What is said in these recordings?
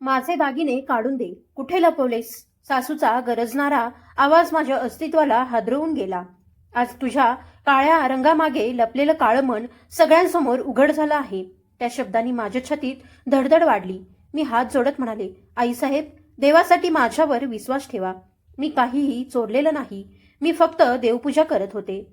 माझे दागिने काढून दे. कुठे लपवलेस? सासूचा गरजणारा आवाज माझ्या अस्तित्वाला हादरवून गेला. आज तुझ्या काळ्या रंगामागे लपलेलं काळं मन सगळ्यांसमोर उघड झालं आहे. त्या शब्दांनी माझ्या छातीत धडधड वाढली. मी हात जोडत म्हणाले, आईसाहेब, देवासाठी माझ्यावर विश्वास ठेवा. मी काहीही चोरलेलं नाही. मी फक्त देवपूजा करत होते.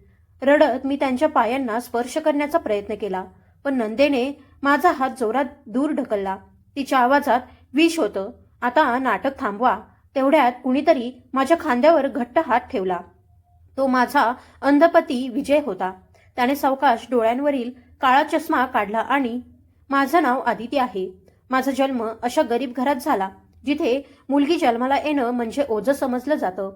रडत मी त्यांच्या पायांना स्पर्श करण्याचा प्रयत्न केला, पण नंदेने माझा हात जोरात दूर ढकलला. तिच्या आवाजात विष होतं. आता नाटक थांबवा. तेवढ्यात कुणीतरी माझ्या खांद्यावर घट्ट हात ठेवला. तो माझा अंधपती विजय होता. त्याने सावकाश डोळ्यांवरील काळा चष्मा काढला आणि माझं नाव आदिती आहे. माझा जन्म अशा गरीब घरात झाला जिथे मुलगी जन्माला येणं म्हणजे ओझं समजलं जातं.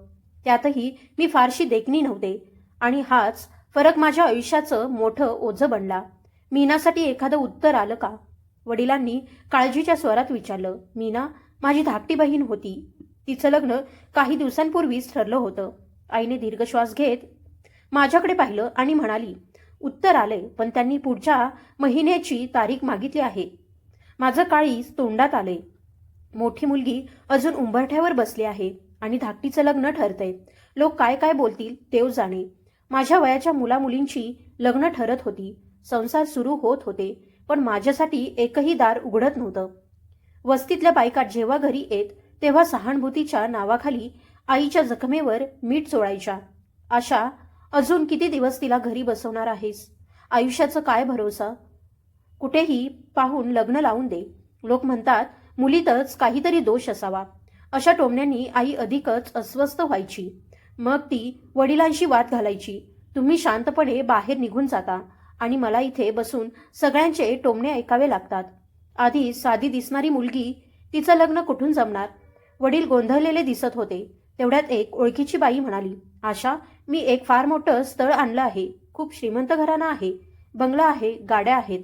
त्यातही मी फारशी देखणी नव्हते आणि हाच फरक माझ्या आयुष्याचं मोठं ओझं बनला. मीनासाठी एखादं उत्तर आलं का? वडिलांनी काळजीच्या स्वरात विचारलं. मीना माझी धाकटी बहीण होती. तिचं लग्न काही दिवसांपूर्वीच ठरलं होतं. आईने दीर्घ श्वास घेत माझ्याकडे पाहिलं आणि म्हणाली, उत्तर आले, पण त्यांनी पुढच्या महिन्याची तारीख मागितली आहे. माझं काळीज तोंडात आले. मोठी मुलगी अजून उंबरठ्यावर बसली आहे आणि धाकटीचं लग्न ठरतंय. लोक काय काय बोलतील देव जाणे. माझ्या वयाच्या मुलामुलींची लग्न ठरत होती. संसार सुरू होत होते, पण माझ्यासाठी एकही दार उघडत नव्हतं. वस्तीतल्या बायका जेव्हा घरी येत तेव्हा सहानुभूतीच्या नावाखाली आईच्या जखमेवर मीठ चोळायच्या. आशा, अजून किती दिवस तिला घरी बसवणार आहेस? आयुष्याचं काय भरोसा? कुठेही पाहून लग्न लावून दे. लोक म्हणतात मुलीतच काहीतरी दोष असावा. अशा टोमण्यांनी आई अधिकच अस्वस्थ व्हायची. मग ती वडिलांशी वाद घालायची. तुम्ही शांतपणे बाहेर निघून जाता आणि मला इथे बसून सगळ्यांचे टोमणे ऐकावे लागतात. आधी साधी दिसणारी मुलगी, तिचं लग्न कुठून जमणार? वडील गोंधळलेले दिसत होते. तेवढ्यात एक ओळखीची बाई म्हणाली, आशा, मी एक फार मोठं स्थळ आणलं आहे. खूप श्रीमंत घराणं आहे. बंगला आहे, गाड्या आहेत,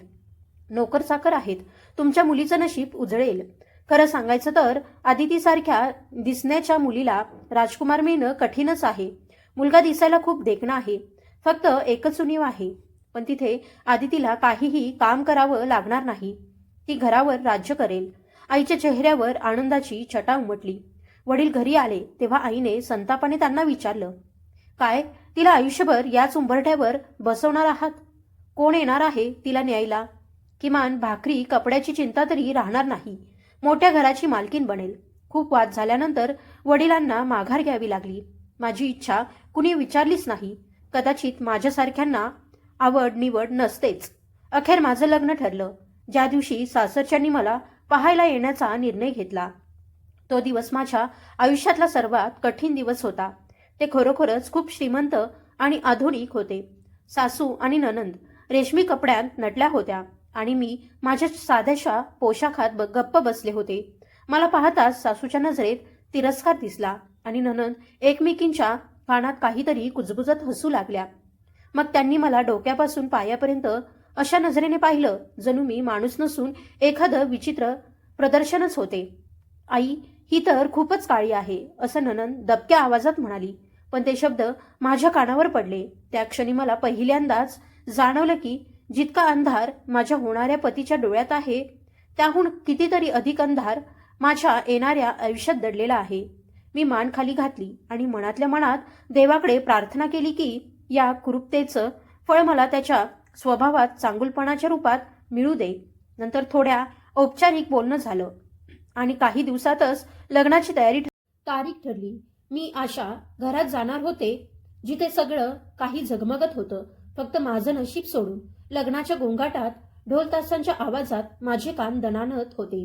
नोकर चाकर आहेत. तुमच्या मुलीचं नशीब उजळेल. खरं सांगायचं तर आदितीसारख्या दिसण्याच्या मुलीला राजकुमार मिळणं कठीणच आहे. मुलगा दिसायला खूप देखणा आहे. फक्त एकच उणीव आहे, पण तिथे आदितीला काहीही काम करावं लागणार नाही. ती घरावर राज्य करेल. आईच्या चेहऱ्यावर आनंदाची छटा उमटली. वडील घरी आले तेव्हा आईने संतापाने त्यांना विचारलं, काय, तिला आयुष्यभर याच उंबरठ्यावर बसवणार आहात? कोण येणार आहे तिला न्यायला? किमान भाकरी कपड्याची चिंता तरी राहणार नाही. मोठ्या घराची मालकीन बनेल. खूप वाद झाल्यानंतर वडिलांना माघार घ्यावी लागली. माझी इच्छा कुणी विचारलीच नाही. कदाचित माझ्यासारख्यांना आवड निवड नसतेच. अखेर माझं लग्न ठरलं. ज्या दिवशी सासरच्यांनी मला पाहायला येण्याचा निर्णय घेतला, तो दिवस माझ्या आयुष्यातला सर्वात कठीण दिवस होता. ते खरोखरच खूप श्रीमंत आणि आधुनिक होते. सासू आणि ननंद रेशमी कपड्यात नटल्या होत्या आणि मी माझ्या साध्याशा पोशाखात गप्प बसले होते. मला पाहताच सासूच्या नजरेत तिरस्कार दिसला आणि ननंद एकमेकींच्या कानात काहीतरी कुजबुजत हसू लागल्या. मग त्यांनी मला डोक्यापासून पायापर्यंत अशा नजरेने पाहिलं जणू मी माणूस नसून एखादं विचित्र प्रदर्शनच होते. आई, ही तर खूपच काळी आहे, असं ननंद दबक्या आवाजात म्हणाली. पण ते शब्द माझ्या कानावर पडले. त्या क्षणी मला पहिल्यांदाच जाणवलं की जितका अंधार माझ्या होणाऱ्या पतीच्या डोळ्यात आहे, त्याहून कितीतरी अधिक अंधार माझ्या येणाऱ्या आयुष्यात दडलेला आहे. मी मान खाली घातली आणि मनातल्या मनात देवाकडे प्रार्थना केली की या कुरूपतेचं फळ मला त्याच्या स्वभावात चांगुलपणाच्या रूपात मिळू दे. नंतर थोड्या औपचारिक बोलणं झालं आणि काही दिवसातच लग्नाची तारीख ठरली. मी आशा घरात जाणार होते जिथे सगळं काही झगमगत होतं, फक्त माझं नशीब सोडून. लग्नाच्या गोंगाटात ढोल तासांच्या आवाजात माझे कान दणाणत होते.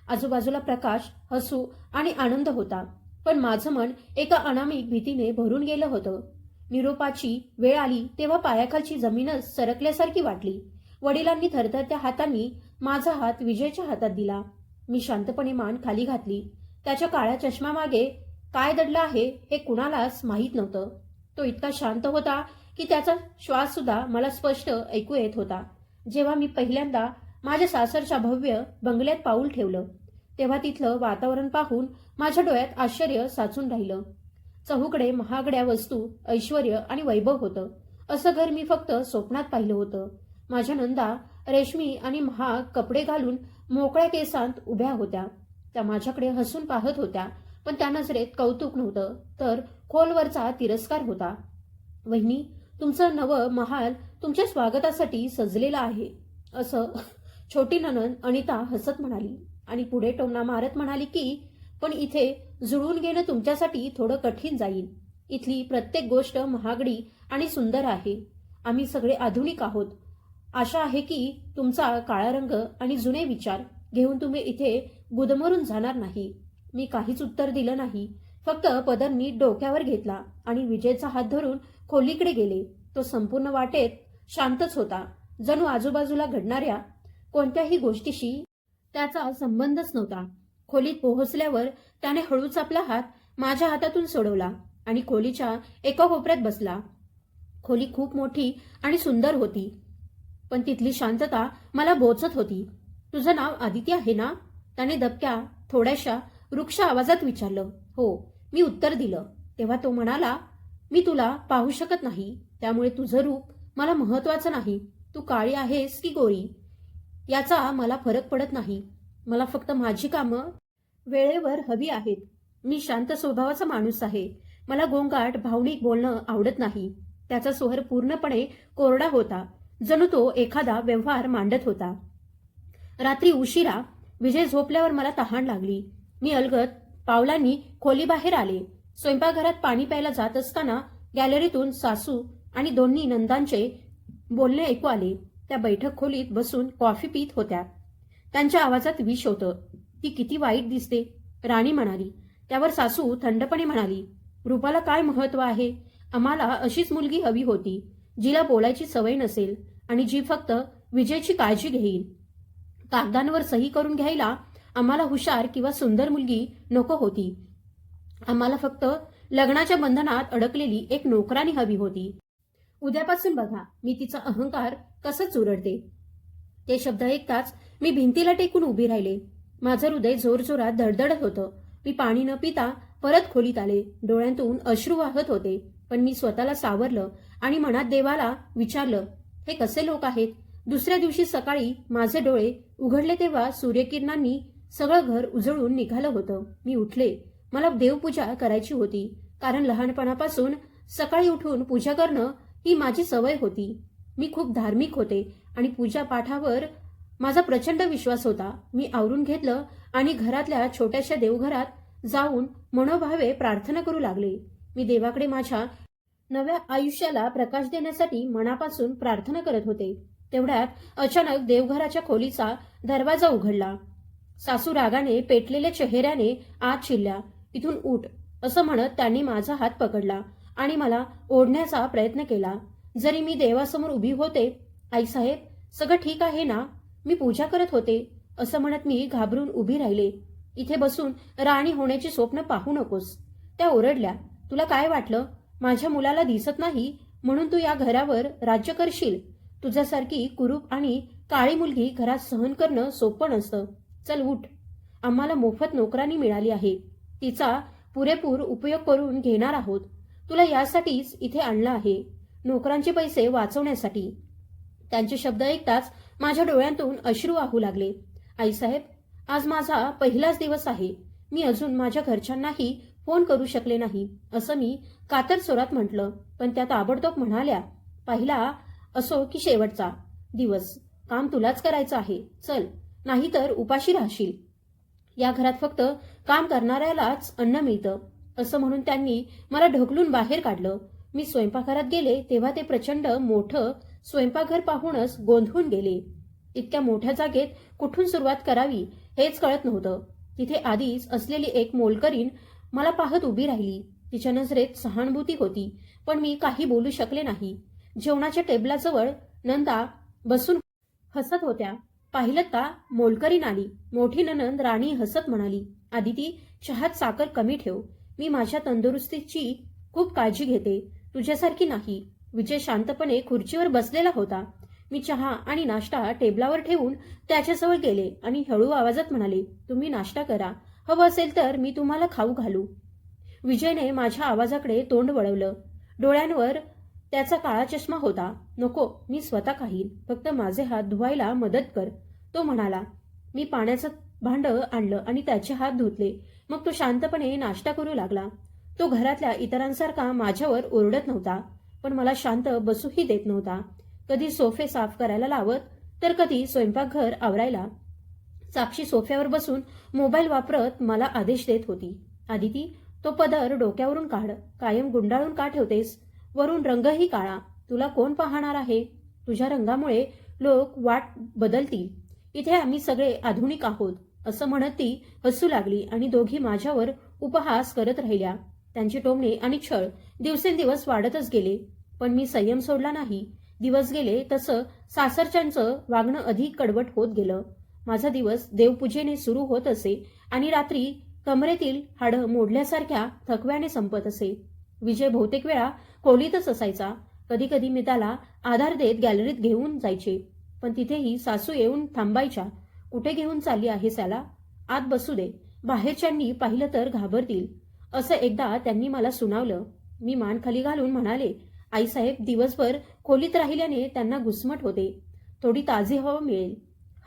आजूबाजूला प्रकाश, हसू आणि आनंद होता, पण माझं मन एका अनामिक भीतीने भरून गेलं होतं. निरोपाची वेळ आली तेव्हा पायाखालची जमीनच सरकल्यासारखी वाटली. वडिलांनी थरथरत्या हातांनी माझा हात विजयच्या हातात दिला. मी शांतपणे मान खाली घातली. त्याच्या काळ्या चष्म्यामागे काय दडलं आहे हे कुणालाच माहीत नव्हतं. तो इतका शांत होता की त्याचा श्वास सुद्धा मला स्पष्ट ऐकू येत होता. जेव्हा मी पहिल्यांदा माझ्या सासरच्या भव्य बंगल्यात पाऊल ठेवलं तेव्हा तिथलं वातावरण पाहून माझ्या डोळ्यात आश्चर्य साचून राहिलं. चहूकडे महागड्या वस्तू, ऐश्वर्य आणि वैभव होतं. असं घर मी फक्त स्वप्नात पाहिलं होतं. माझ्या नंदा रेशमी आणि महाग कपडे घालून मोकळ्या केसांत उभ्या होत्या. त्या माझ्याकडे हसून पाहत होत्या, पण त्या नजरेत कौतुक नव्हतं, तर खोलवरचा तिरस्कार होता. वहिनी, तुमचं नवं महाल तुमच्या स्वागतासाठी सजलेला आहे, असं छोटी नणंद अनिता हसत म्हणाली आणि पुढे टोमणा मारत म्हणाली की पण इथे जुळून घेणं तुमच्यासाठी थोडं कठीण जाईल. इथली प्रत्येक गोष्ट महागडी आणि सुंदर आहे. आम्ही सगळे आधुनिक आहोत. आशा आहे की तुमचा काळा रंग आणि जुने विचार घेऊन तुम्ही इथे गुदमरून जाणार नाही. मी काहीच उत्तर दिलं नाही. फक्त पदर नीट डोक्यावर घेतला आणि विजयचा हात धरून खोलीकडे गेले. तो संपूर्ण वाटेत शांतच होता, जणू आजूबाजूला घडणाऱ्या कोणत्याही गोष्टीशी त्याचा संबंधच नव्हता. खोलीत पोहोचल्यावर त्याने हळूच आपला हात माझ्या हातातून सोडवला आणि खोलीच्या एका कोपऱ्यात बसला. खोली खूप मोठी आणि सुंदर होती, पण तिथली शांतता मला बोचत होती. तुझं नाव आदिती आहे ना? त्याने दबक्या थोड्याशा वृक्ष आवाजात विचारलं. हो, मी उत्तर दिलं. तेव्हा तो म्हणाला, मी तुला पाहू शकत नाही, त्यामुळे तुझं रूप मला महत्वाचं नाही. तू काळी आहेस की गोरी याचा मला फरक पडत नाही. मला फक्त माझी कामं वेळेवर हवी आहेत. मी शांत स्वभावाचा माणूस आहे. मला गोंगाट भावनिक बोलणं आवडत नाही. त्याचा स्वर पूर्णपणे कोरडा होता, जणू तो एखादा व्यवहार मांडत होता. रात्री उशिरा विजय झोपल्यावर मला तहान लागली. मी अलगद पावलांनी खोलीबाहेर आले. स्वयंपाकघरात पाणी प्यायला जात असताना गॅलरीतून सासू आणि दोन्ही नंदांचे बोलणे ऐकू आले. त्या बैठक खोलीत बसून कॉफी पीत होत्या. त्यांच्या आवाजात विष होतं. ती किती वाईट दिसते, राणी म्हणाली. त्यावर सासू थंडपणे म्हणाली, रूपाला काय महत्व आहे? आम्हाला अशीच मुलगी हवी होती, जिला बोलायची सवय नसेल आणि जी फक्त विजयची काळजी घेईल. कागदांवर सही करून घ्यायला आम्हाला हुशार किंवा सुंदर मुलगी नको होती. आम्हाला फक्त लग्नाच्या बंधनात अडकलेली एक नोकरानी हवी होती. उद्यापासून बघा मी तिचा अहंकार कसं चुरडते. ते शब्द ऐकताच मी भिंतीला टेकून उभी राहिले. माझं हृदय जोरजोरात धडधडत होतं. मी पाणी न पिता परत खोलीत आले. डोळ्यांतून अश्रू वाहत होते, पण मी स्वतःला सावरलं आणि मनात देवाला विचारलं, हे कसे लोक आहेत? दुसऱ्या दिवशी सकाळी माझे डोळे उघडले तेव्हा सूर्यकिरणांनी सगळं घर उजळून निघालं होतं. मी उठले. मला देवपूजा करायची होती, कारण लहानपणापासून सकाळी उठून पूजा करणं ही माझी सवय होती. मी खूप धार्मिक होते आणि पूजा पाठावर माझा प्रचंड विश्वास होता. मी आवरून घेतलं आणि घरातल्या छोट्याशा देवघरात जाऊन मनोभावे प्रार्थना करू लागले. मी देवाकडे माझ्या नव्या आयुष्याला प्रकाश देण्यासाठी मनापासून प्रार्थना करत होते. तेवढ्यात अचानक देवघराच्या खोलीचा दरवाजा उघडला. सासू रागाने पेटलेल्या चेहऱ्याने आत शिरल्या. इथून उठ, असं म्हणत त्यांनी माझा हात पकडला आणि मला ओढण्याचा प्रयत्न केला. जरी मी देवासमोर उभी होते. आईसाहेब, सगळं ठीक आहे ना? मी पूजा करत होते, असं म्हणत मी घाबरून उभी राहिले. इथे बसून राणी होण्याची स्वप्न पाहू नकोस. त्या ओरडल्या. तुला काय वाटलं? माझ्या मुलाला दिसत नाही म्हणून तू या घरावर राज्य करशील? तुझ्यासारखी कुरूप आणि काळी मुलगी घरात सहन करणं सोपं नसतं. चल उठ. आम्हाला मोफत नोकरानी मिळाली आहे. तिचा पुरेपूर उपयोग करून घेणार आहोत. तुला यासाठीच इथे आणलं आहे, नोकरांचे पैसे वाचवण्यासाठी. त्यांचे शब्द ऐकताच माझ्या डोळ्यांतून अश्रू वाहू लागले. आईसाहेब, आज माझा पहिलाच दिवस आहे. मी अजून माझ्या घरच्यांनाही फोन करू शकले नाही, असं मी कातर स्वरात म्हटलं. पण त्या ताबडतोब म्हणाल्या, पहिला असो की शेवटचा दिवस, काम तुलाच करायचं आहे. चल, नाहीतर उपाशी राहशील. या घरात फक्त काम करणाऱ्यालाच अन्न मिळतं, असं म्हणून त्यांनी मला ढकलून बाहेर काढलं. मी स्वयंपाकघरात गेले तेव्हा ते प्रचंड मोठं स्वयंपाकघर पाहूनच गोंधळून गेले. इतक्या मोठ्या जागेत कुठून सुरुवात करावी हेच कळत नव्हतं. तिथे आधीच असलेली एक मोलकरीण मला पाहत उभी राहिली. तिच्या नजरेत सहानुभूती होती, पण मी काही बोलू शकले नाही. जेवणाच्या टेबलाजवळ नंदा बसून हसत होत्या. पाहिलं का? मोलकरीण आली. मोठी नणंद राणी हसत म्हणाली, आदिती, चहात साखर कमी ठेव. मी माझ्या तंदुरुस्तीची खूप काळजी घेते, तुझ्यासारखी नाही. विजय शांतपणे खुर्चीवर बसलेला होता. मी चहा आणि नाश्ता टेबलावर ठेवून त्याच्याजवळ गेले आणि हळू आवाजात म्हणाले, तुम्ही नाश्ता करा. हवं असेल तर मी तुम्हाला खाऊ घालू. विजयने माझ्या आवाजाकडे तोंड वळवलं. डोळ्यांवर त्याचा काळा चष्मा होता. नको, मी स्वतः खाईन. फक्त माझे हात धुवायला मदत कर, तो म्हणाला. मी पाण्याचा भांडं आणलं आणि त्याचे हात धुतले. मग तो शांतपणे नाश्ता करू लागला. तो घरातल्या इतरांसारखा माझ्यावर ओरडत नव्हता, पण मला शांत बसूही देत नव्हता. कधी सोफे साफ करायला लावत, तर कधी स्वयंपाकघर आवरायला. साक्षी सोफ्यावर बसून मोबाईल वापरत मला आदेश देत होती. "आदिती, तो पदर डोक्यावरून काढ. कायम गुंडाळून का ठेवतेस? वरून रंगही काळा. तुला कोण पाहणार आहे? तुझ्या रंगामुळे लोक वाट बदलतील. इथे आम्ही सगळे आधुनिक आहोत," असं म्हणत ती हसू लागली आणि दोघी माझ्यावर उपहास करत राहिल्या. त्यांची टोमणे आणि छळ दिवसेंदिवस वाढतच गेले, पण मी संयम सोडला नाही. दिवस गेले तसं सासरच्यांचं वागणं अधिक कडवट होत गेलं. माझा दिवस देवपूजेने सुरू होत असे आणि रात्री कमरेतील हाडं मोडल्यासारख्या थकव्याने संपत असे. विजय बहुतेक वेळा खोलीतच असायचा. कधी कधी मी त्याला आधार देत गॅलरीत घेऊन जायचे, पण तिथेही सासू येऊन थांबायच्या. "कुठे घेऊन चालली आहेस याला? आत बसू दे. बाहेरच्यांनी पाहिलं तर घाबरतील," असं एकदा त्यांनी मला सुनावलं. मी मान खाली घालून म्हणाले, "आईसाहेब, दिवसभर खोलीत राहिल्याने त्यांना घुसमट होते. थोडी ताजी हवा मिळेल."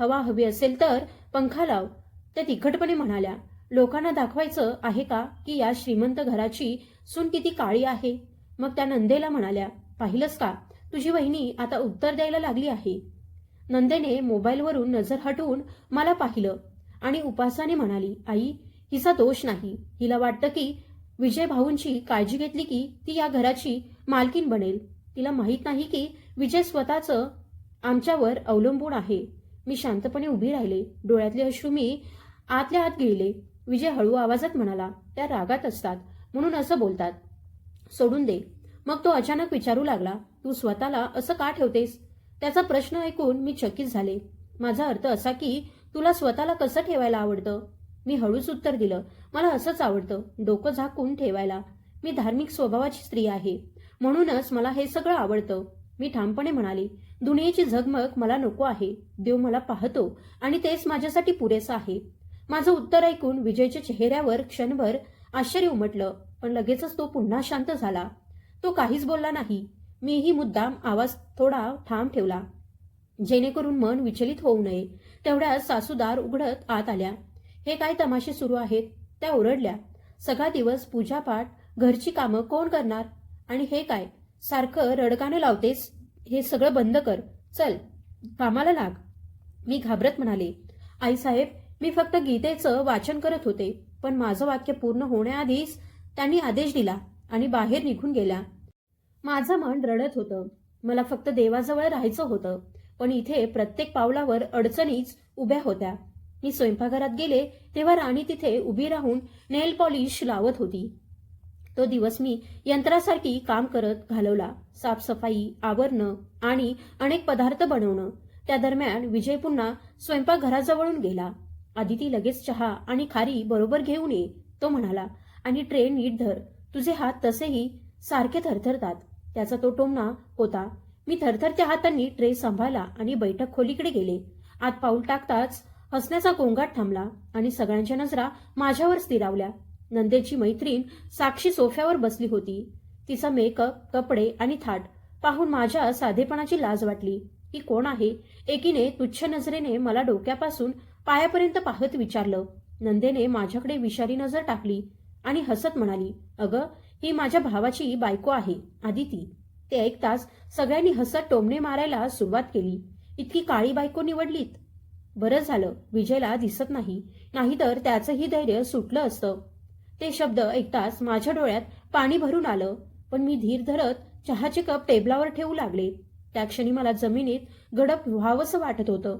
"हवा हवी असेल तर पंखा लाव," त्या तिखटपणे म्हणाल्या. "लोकांना दाखवायचं आहे का की या श्रीमंत घराची सून किती काळी आहे?" मग त्या नंदेला म्हणाल्या, "पाहिलंस का, तुझी वहिनी आता उत्तर द्यायला लागली आहे." नंदेने मोबाईलवरून नजर हटवून मला पाहिलं आणि उपासाने म्हणाली, "आई, हिचा दोष नाही. हिला वाटतं की विजय भाऊंची काळजी घेतली की ती या घराची मालकीण बनेल. तिला माहीत नाही की विजय स्वतःचं आमच्यावर अवलंबून आहे." मी शांतपणे उभी राहिले. डोळ्यातले अश्रू मी आतल्या आत गिळले. विजय हळू आवाजात म्हणाला, "त्या रागात असतात म्हणून असं बोलतात. सोडून दे." मग तो अचानक विचारू लागला, "तू स्वतःला असं का ठेवतेस?" त्याचा प्रश्न ऐकून मी चकित झाले. "माझा अर्थ असा की तुला स्वतःला कसं ठेवायला आवडतं?" मी हळूच उत्तर दिलं, "मला असंच आवडतं, डोकं झाकून ठेवायला. मी धार्मिक स्वभावाची स्त्री आहे, म्हणूनच मला हे सगळं आवडतं." मी ठामपणे म्हणाले, "दुनियेची झगमग मला नको आहे. देव मला पाहतो आणि तेच माझ्यासाठी पुरेसं आहे." माझं उत्तर ऐकून विजयच्या चेहऱ्यावर क्षणभर आश्चर्य उमटलं, पण लगेचच तो पुन्हा शांत झाला. तो काहीच बोलला नाही. मीही मुद्दाम आवाज थोडा ठाम ठेवला, जेणेकरून मन विचलित होऊ नये. तेवढ्यात सासूदार उघडत आत आल्या. "हे काय तमाशे सुरू आहेत?" त्या ओरडल्या. "सगळा दिवस पूजापाठ, घरची कामं कोण करणार? आणि हे काय सारखं रडगाणं लावतेस? हे सगळं बंद कर. चल, कामाला लाग." मी घाबरत म्हणाले, "आईसाहेब, मी फक्त गीतेचं वाचन करत होते." पण माझं वाक्य पूर्ण होण्याआधीच त्यांनी आदेश दिला आणि बाहेर निघून गेल्या. माझं मन रडत होतं. मला फक्त देवाजवळ राहायचं होतं, पण इथे प्रत्येक पावलावर अडचणीच उभ्या होत्या. मी स्वयंपाकघरात गेले तेव्हा राणी तिथे उभी राहून नेल पॉलिश लावत होती. तो दिवस मी यंत्रासारखी काम करत घालवला. साफसफाई, आवरणं आणि अनेक पदार्थ बनवणं. त्या दरम्यान विजय पुन्हा स्वयंपाकघराजवळून गेला. "आदिती, लगेच चहा आणि खारी बरोबर घेऊन ये," तो म्हणाला. "आणि ट्रे नीट धर. तुझे हात तसेही सारखे थरथरतात." त्याचा तो टोमणा होता. मी थरथरत्या हातांनी ट्रे सांभाळला आणि बैठक खोलीकडे गेले. आत पाऊल टाकताच हसण्याचा गोंगाट थांबला आणि सगळ्यांच्या नजरा माझ्यावर स्थिरावल्या. नंदेची मैत्रीण साक्षी सोफ्यावर बसली होती. तिचा मेकअप, कपडे आणि थाट पाहून माझ्या साधेपणाची लाज वाटली. "ही कोण आहे?" एकीने तुच्छ नजरेने मला डोक्यापासून पायापर्यंत पाहत विचारलं. नंदेने माझ्याकडे विषारी नजर टाकली आणि हसत म्हणाली, "अगं, ही माझ्या भावाची बायको आहे, आदिती." ते ऐकताच सगळ्यांनी हसत टोमणे मारायला सुरुवात केली. "इतकी काळी बायको निवडलीत? बरं झालं विजयला दिसत नाही, नाहीतर त्याचंही धैर्य सुटलं असतं." ते शब्द ऐकताच माझ्या डोळ्यात पाणी भरून आलं, पण मी धीर धरत चहाचे कप टेबलावर ठेवू लागले. त्या क्षणी मला जमिनीत गडप व्हावंसं वाटत होतं.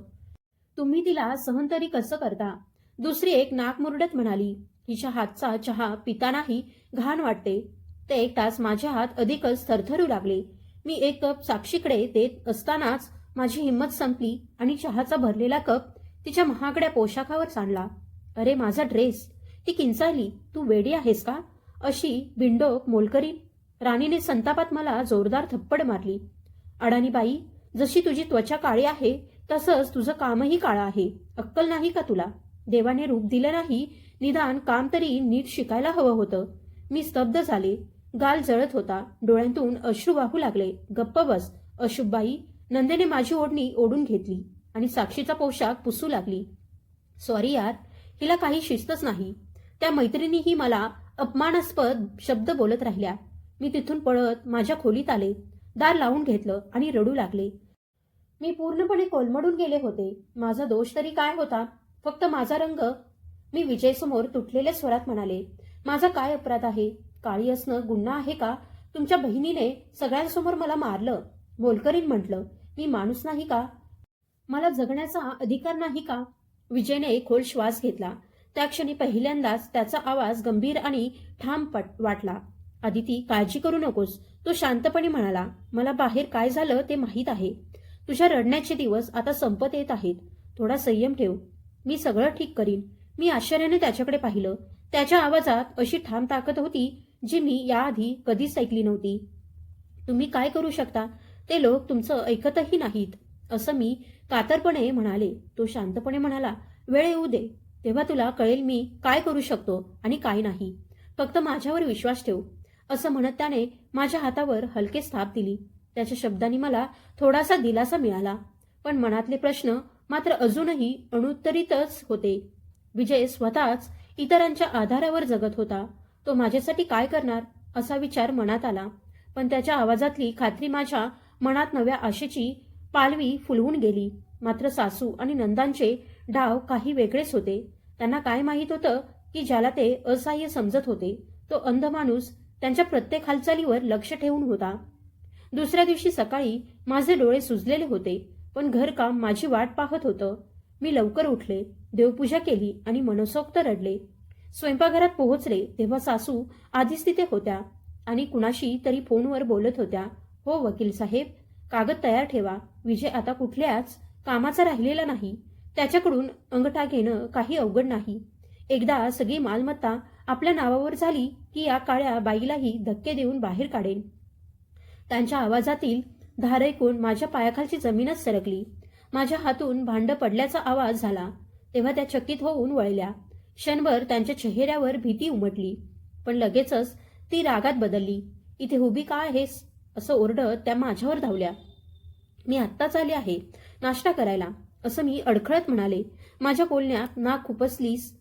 "तुम्ही तिला सहन तरी कसं करता?" दुसरी एक नाक मुरडत म्हणाली. "हिच्या हातचा चहा पितानाही घाण वाटते." ते ऐकताच माझे हात अधिकच थरथरू लागले. मी एक कप साक्षीकडे देत असतानाच माझी हिंमत संपली आणि चहाचा भरलेला कप तिच्या महागड्या पोशाखावर सांडला. "अरे, माझा ड्रेस!" ती किंचाळली. "तू वेडी आहेस का? अशी बिंडोक मोलकरीण?" राणीने संतापात मला जोरदार थप्पड मारली. "अडाणी बाई, जशी तुझी त्वचा काळी आहे तसंच तुझं कामही काळं आहे. अक्कल नाही का तुला? देवाने रूप दिलं नाही, निदान काम तरी नीट शिकायला हवं होतं." मी स्तब्ध झाले. गाल जळत होता. डोळ्यांतून अश्रू वाहू लागले. "गप्प बस, अशुभ बाई." नंदेने माझी ओढणी ओढून घेतली आणि साक्षीचा पोशाख पुसू लागली. "सॉरी यार, हिला काही शिस्तच नाही. त्या मैत्रिणीही मला अपमानास्पद शब्द बोलत राहिल्या. मी तिथून पळत माझ्या खोलीत आले, दार लावून घेतलं आणि रडू लागले. मी पूर्णपणे कोलमडून गेले होते. माझा दोष तरी काय होता? फक्त माझा रंग. मी विजयसमोर तुटलेल्या स्वरात म्हणाले, माझा काय अपराध आहे? काळी असणं गुन्हा आहे का? तुमच्या बहिणीने सगळ्यांसमोर मला मारलं. मोलकरीण म्हटलं. मी माणूस नाही का? मला जगण्याचा अधिकार नाही का? विजयने खोल श्वास घेतला. त्या क्षणी पहिल्यांदाच त्याचा आवाज गंभीर आणि ठाम वाटला. आदिती, काळजी करू नकोस. तो शांतपणे म्हणाला, मला बाहेर काय झालं ते माहीत आहे. तुझ्या रडण्याचे दिवस आता संपत येत आहेत. थोडा संयम ठेव. मी सगळं ठीक करीन. मी आश्चर्याने त्याच्याकडे पाहिलं. त्याच्या आवाजात अशी ठाम ताकद होती जी मी याआधी कधीच ऐकली नव्हती. तुम्ही काय करू शकता? ते लोक तुमचं ऐकतही नाहीत, असं मी कातरपणे म्हणाले. तो शांतपणे म्हणाला, वेळ येऊ दे, तेव्हा तुला कळेल मी काय करू शकतो आणि काय नाही. फक्त माझ्यावर विश्वास ठेव. असं म्हणत त्याने माझ्या हातावर हलकेच थाप दिली. त्याच्या शब्दांनी मला थोडासा दिलासा मिळाला, पण मनातले प्रश्न मात्र अजूनही अनुत्तरितच होते. विजय स्वतःच इतरांच्या आधारावर जगत होता. तो माझ्यासाठी काय करणार असा विचार मनात आला, पण त्याच्या आवाजातली खात्री माझ्या मनात नव्या आशेची पालवी फुलवून गेली. मात्र सासू आणि नंदांचे डाव काही वेगळेच होते. त्यांना काय माहीत होतं की ज्याला ते असहाय्य समजत होते तो अंध माणूस त्यांच्या प्रत्येक हालचालीवर लक्ष ठेवून होता. दुसऱ्या दिवशी सकाळी माझे डोळे सुजलेले होते, पण घरकाम माझी वाट पाहत होतं. मी लवकर उठले, देवपूजा केली आणि मनसोक्त रडले. स्वयंपाकघरात पोहोचले तेव्हा सासू आधीच तिथे होत्या आणि कुणाशी तरी फोनवर बोलत होत्या. हो वकील साहेब, कागद तयार ठेवा. विजय आता कुठल्याच कामाचा राहिलेला नाही. त्याच्याकडून अंगठा घेणं काही अवघड नाही. एकदा सगळी मालमत्ता आपल्या नावावर झाली की या काळ्या बाईलाही धक्के देऊन बाहेर काढेन. त्यांच्या आवाजातील धार ऐकून माझ्या पायाखालची जमीनच सरकली. माझ्या हातून भांड पडल्याचा आवाज झाला तेव्हा त्या चकित होऊन वळल्या. क्षणभर त्यांच्या चेहऱ्यावर भीती उमटली, पण लगेचच ती रागात बदलली. इथे उभी का आहेस असं ओरडत त्या माझ्यावर धावल्या. मी आत्ताच आले आहे नाश्ता करायला, असं मी अडखळत म्हणाले. माझ्या बोलण्यात नाक खुपसलीस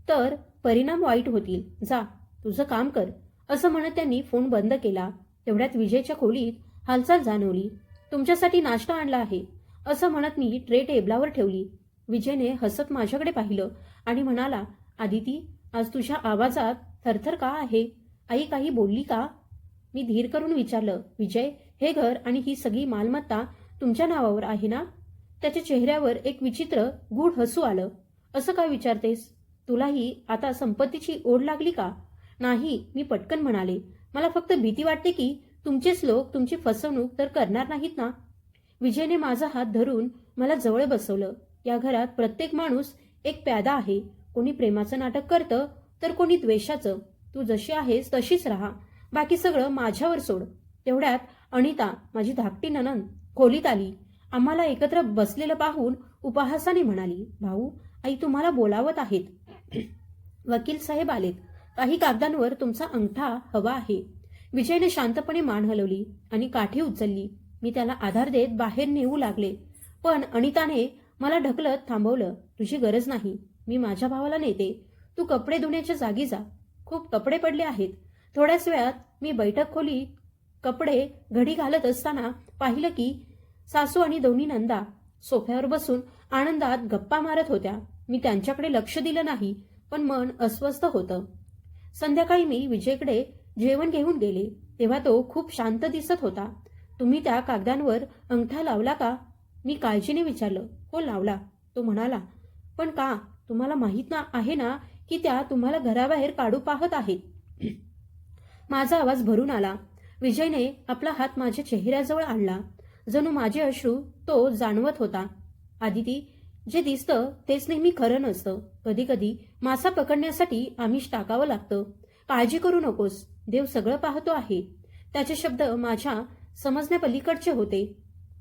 तर परिणाम वाईट होतील. जा तुझं काम कर, असं म्हणत त्यांनी फोन बंद केला. तेवढ्यात विजयच्या खोलीत हालचाल जाणवली. तुमच्यासाठी नाश्ता आणला आहे, असं म्हणत मी ट्रे टेबलावर ठेवली. विजयने हसत माझ्याकडे पाहिलं आणि म्हणाला, आदिती, आज तुझ्या आवाजात थरथर का आहे? आई काही बोलली का? मी धीर करून विचारलं, विजय, हे घर आणि ही सगळी मालमत्ता तुमच्या नावावर आहे ना? त्याच्या चेहऱ्यावर एक विचित्र गूढ हसू आलं. असं काय विचारतेस? तुलाही आता संपत्तीची ओढ लागली का? नाही, मी पटकन म्हणाले. मला फक्त भीती वाटते की तुमचेच लोक तुमची फसवणूक तर करणार नाहीत ना? विजयने माझा हात धरून मला जवळ बसवलं. या घरात प्रत्येक माणूस एक प्यादा आहे. कोणी प्रेमाचं नाटक करतं तर कोणी द्वेषाचं. तू जशी आहेस तशीच राहा, बाकी सगळं माझ्यावर सोड. तेवढ्यात अनिता, माझी धाकटी नणंद, खोलीत आली. आम्हाला एकत्र बसलेलं पाहून उपहासाने म्हणाली, भाऊ, आई तुम्हाला बोलावत आहेत. वकील साहेब आलेत. काही कागदांवर तुमचा अंगठा हवा आहे. विजयने शांतपणे मान हलवली आणि काठी उचलली. मी त्याला आधार देत बाहेर नेऊ लागले, पण अनिताने मला ढकलत थांबवलं. तुझी गरज नाही, मी माझ्या भावाला नेते. तू कपडे धुण्याच्या जागी जा. खूप कपडे पडले आहेत. थोड्याच वेळात मी बैठक खोली कपडे घडी घालत असताना पाहिलं की सासू आणि दोन्ही नंदा सोफ्यावर बसून आनंदात गप्पा मारत होत्या. मी त्यांच्याकडे लक्ष दिलं नाही, पण मन अस्वस्थ होतं. संध्याकाळी मी विजयकडे जेवण घेऊन गेले तेव्हा तो खूप शांत दिसत होता. तुम्ही त्या कागदांवर अंगठा लावला का? मी काळजीने विचारलं. हो लावला, तो म्हणाला. पण का? तुम्हाला माहित आहे ना की त्या तुम्हाला घराबाहेर काढू पाहत आहेत. माझा आवाज भरून आला. विजयने आपला हात माझ्या चेहऱ्याजवळ आणला. जणू माझे अश्रू तो जाणवत होता. आदिती, जे दिसतं तेच नेहमी खरं नसतं. कधी कधी मासा पकडण्यासाठी आमिष टाकावं लागतं. काळजी करू नकोस, देव सगळं पाहतो आहे. त्याचे शब्द माझ्या समजण्यापलीकडचे होते,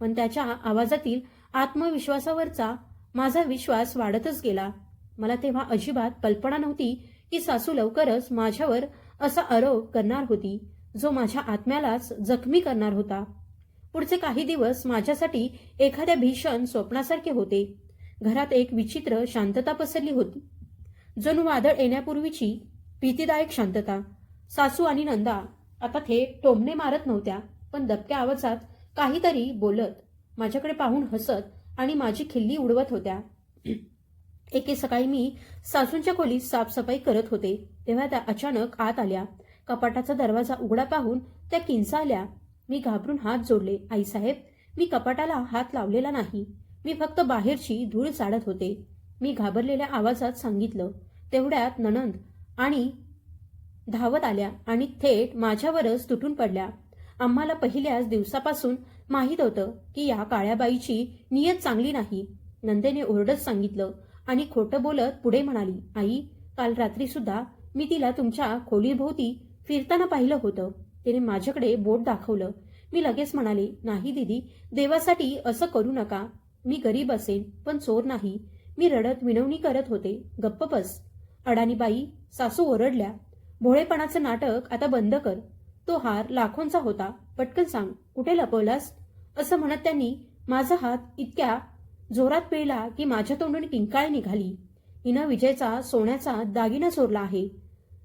पण त्याच्या आवाजातील आत्मविश्वासावरचा माझा विश्वास वाढतच गेला. मला तेव्हा अजिबात कल्पना नव्हती की सासू लवकरच माझ्यावर असा आरोप करणार होती जो माझ्या आत्म्यालाच जखमी करणार होता. पुढचे काही दिवस माझ्यासाठी एखाद्या भीषण स्वप्नासारखे होते. घरात एक विचित्र शांतता पसरली होती. जणू वादळ येण्यापूर्वीची भीतीदायक शांतता. सासू आणि नंदा आता थेट टोमणे मारत नव्हत्या, पण दबक्या आवाजात काहीतरी बोलत, माझ्याकडे पाहून हसत आणि माझी खिल्ली उडवत होत्या. एके सकाळी मी सासूंच्या खोलीत साफसफाई करत होते, तेव्हा त्या अचानक आत आल्या. कपाटाचा दरवाजा उघडा पाहून त्या किंचाळल्या. मी घाबरून हात जोडले. आईसाहेब, मी कपाटाला हात लावलेला नाही. मी फक्त बाहेरची धूळ झाडत होते. मी घाबरलेल्या आवाजात सांगितलं. तेवढ्यात नणंद आणि धावत आल्या आणि थेट माझ्यावरच तुटून पडल्या. आम्हाला पहिल्याच दिवसापासून माहीत होतं की या काळ्याबाईची नियत चांगली नाही. नंदेने ओरडत सांगितलं आणि खोटं बोलत पुढे म्हणाली, आई, काल रात्री सुद्धा मी तिला तुमच्या खोलीभोवती फिरताना पाहिलं होतं. तिने माझ्याकडे बोट दाखवलं. मी लगेच म्हणाले, नाही दीदी, देवासाठी असं करू नका. मी गरीब असेन, पण चोर नाही. मी रडत विनवणी करत होते. गप्प बस. अडाणी बाई, सासू ओरडल्या. भोळेपणाचं नाटक आता बंद कर. तो हार लाखोंचा होता. पटकन सांग, कुठे लपवलास? असं म्हणत त्यांनी माझा हात इतक्या जोरात पिळला की माझ्या तोंडून किंकाळ निघाली. हिनं विजयचा सोन्याचा दागिना चोरला आहे,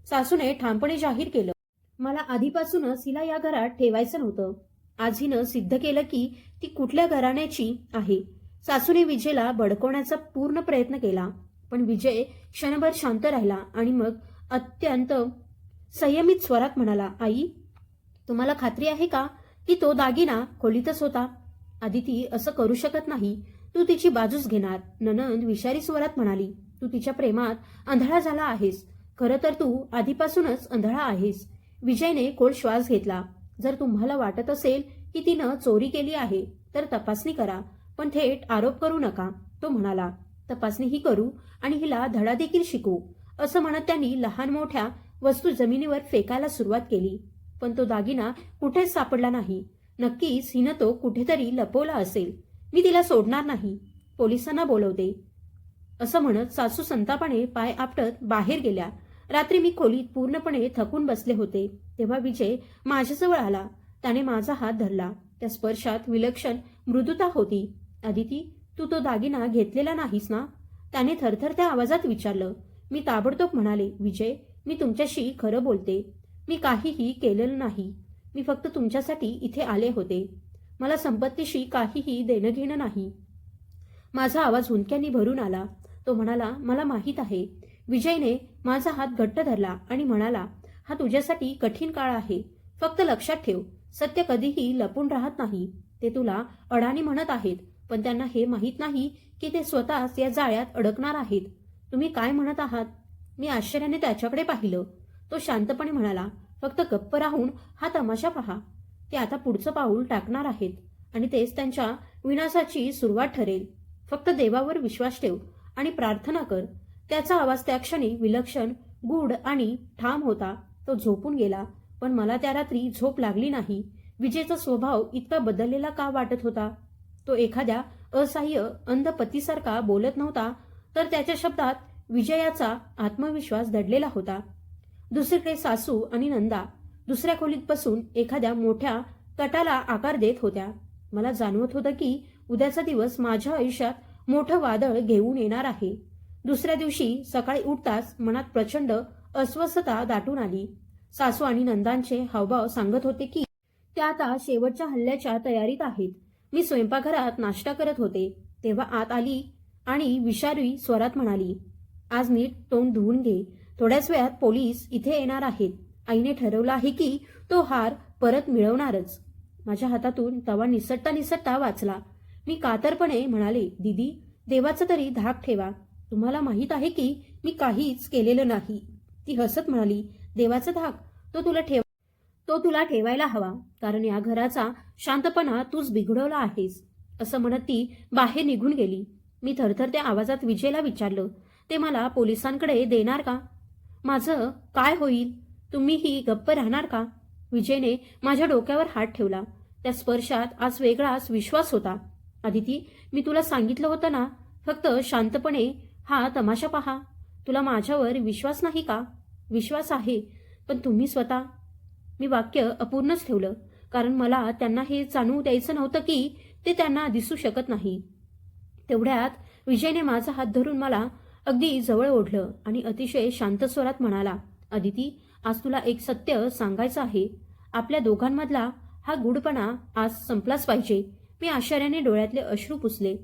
सासूने ठामपणे जाहीर केलं. मला आधीपासूनच हिला या घरात ठेवायचं नव्हतं. आज हिनं सिद्ध केलं की ती कुठल्या घराण्याची आहे. सासूने विजयला भडकवण्याचा पूर्ण प्रयत्न केला, पण विजय क्षणभर शांत राहिला आणि मग अत्यंत संयमित स्वरात म्हणाला, आई, तुम्हाला खात्री आहे का की तो दागिना खोलीतच होता? आदिती असं करू शकत नाही. तू तिची बाजूच घेणार. ननंद विषारी स्वरात म्हणाली, तू तिच्या प्रेमात आंधळा झाला आहेस. खरं तर तू आधीपासूनच आंधळा आहेस. विजयने खोल श्वास घेतला. जर तुम्हाला वाटत असेल की तिनं चोरी केली आहे तर तपासणी करा, पण थेट आरोप करू नका. तो म्हणाला, तपासणीही करू आणि हिला धडा देखील शिकवू. असं म्हणत त्यांनी लहान मोठ्या वस्तू जमिनीवर फेकायला सुरुवात केली, पण तो दागिना कुठेच सापडला नाही. नक्कीच हिनं तो कुठेतरी लपवला असेल. मी तिला सोडणार नाही. पोलिसांना बोलवते. असं म्हणत सासू संतापाने पाय आपटत बाहेर गेल्या. रात्री मी खोलीत पूर्णपणे थकून बसले होते, तेव्हा विजय माझ्याजवळ आला. त्याने माझा हात धरला. त्या स्पर्शात विलक्षण मृदुता होती. आदिती, तू तो दागिना घेतलेला नाहीस ना? त्याने थरथरत्या आवाजात विचारलं. मी ताबडतोब म्हणाले, विजय, मी तुमच्याशी खरं बोलते. मी काहीही केलेलं नाही. मी फक्त तुमच्यासाठी इथे आले होते. मला संपत्तीशी काहीही देणं घेणं नाही. माझा आवाज हुंदक्यांनी भरून आला. तो म्हणाला, मला माहीत आहे. विजयने माझा हात घट्ट धरला आणि म्हणाला, हा तुझ्यासाठी कठीण काळ आहे. फक्त लक्षात ठेव, सत्य कधीही लपून राहत नाही. ते तुला अडाणी म्हणत आहेत, पण त्यांना हे माहीत नाही की ते स्वतःच या जाळ्यात अडकणार आहेत. तुम्ही काय म्हणत आहात? मी आश्चर्याने त्याच्याकडे पाहिलं. तो शांतपणे म्हणाला, फक्त गप्प राहून हा तमाशा पहा. ते आता पुढचं पाऊल टाकणार आहेत आणि तेच त्यांच्या विनाशाची सुरुवात ठरेल. फक्त देवावर विश्वास ठेव आणि प्रार्थना कर. त्याचा आवाज त्या क्षणी विलक्षण, गूढ आणि ठाम होता. तो झोपून गेला, पण मला त्या रात्री झोप लागली नाही. विजयचा स्वभाव इतका बदललेला का वाटत होता? तो एखाद्या असहाय्य अंध पतीसारखा बोलत नव्हता, तर त्याच्या शब्दात विजयाचा आत्मविश्वास दडलेला होता. दुसरीकडे सासू आणि नंदा दुसऱ्या खोलीत बसून एखाद्या मोठ्या तटाला आकार देत होत्या. मला जाणवत होतं की उद्याचा दिवस माझ्या आयुष्यात मोठं वादळ घेऊन येणार आहे. दुसऱ्या दिवशी सकाळी उठताच मनात प्रचंड अस्वस्थता दाटून आली. सासू आणि नंदांचे हावभाव सांगत होते की त्या आता शेवटच्या हल्ल्याच्या तयारीत आहेत. मी स्वयंपाकघरात नाश्ता करत होते, तेव्हा आत आली आणि विषारी स्वरात म्हणाली, आज नीट तोंड धुवून घे. थोड्याच वेळात पोलीस इथे येणार आहेत. आईने ठरवलं आहे की तो हार परत मिळवणारच. माझ्या हातातून तवा निसटता निसटता वाचला. मी कातरपणे म्हणाले, दीदी, देवाचा तरी धाक ठेवा. तुम्हाला माहीत आहे की मी काहीच केलेलं नाही. ती हसत म्हणाली, देवाचा धाक? तो तुला ठेवायला हवा, कारण या घराचा शांतपणा तूच बिघडवला आहेस. असं म्हणत ती बाहेर निघून गेली. मी थरथरत्या आवाजात विजयला विचारलं, ते मला पोलिसांकडे देणार का? माझं काय होईल? तुम्हीही गप्प राहणार का? विजयने माझ्या डोक्यावर हात ठेवला. त्या स्पर्शात आज वेगळाच विश्वास होता. आदिती, मी तुला सांगितलं होतं ना, फक्त शांतपणे हा तमाशा पहा. तुला माझ्यावर विश्वास नाही का? विश्वास आहे, पण तुम्ही स्वतः. मी वाक्य अपूर्णच ठेवलं, कारण मला त्यांना हे जाणवू द्यायचं नव्हतं की ते त्यांना दिसू शकत नाही. तेवढ्यात विजयने माझा हात धरून मला अगदी जवळ ओढलं आणि अतिशय शांत स्वरात म्हणाला, "अदिती, आज तुला एक सत्य सांगायचं आहे. आपल्या दोघांमधला हा गूढपणा आज संपलाच पाहिजे." मी आश्चर्याने डोळ्यातले अश्रू पुसले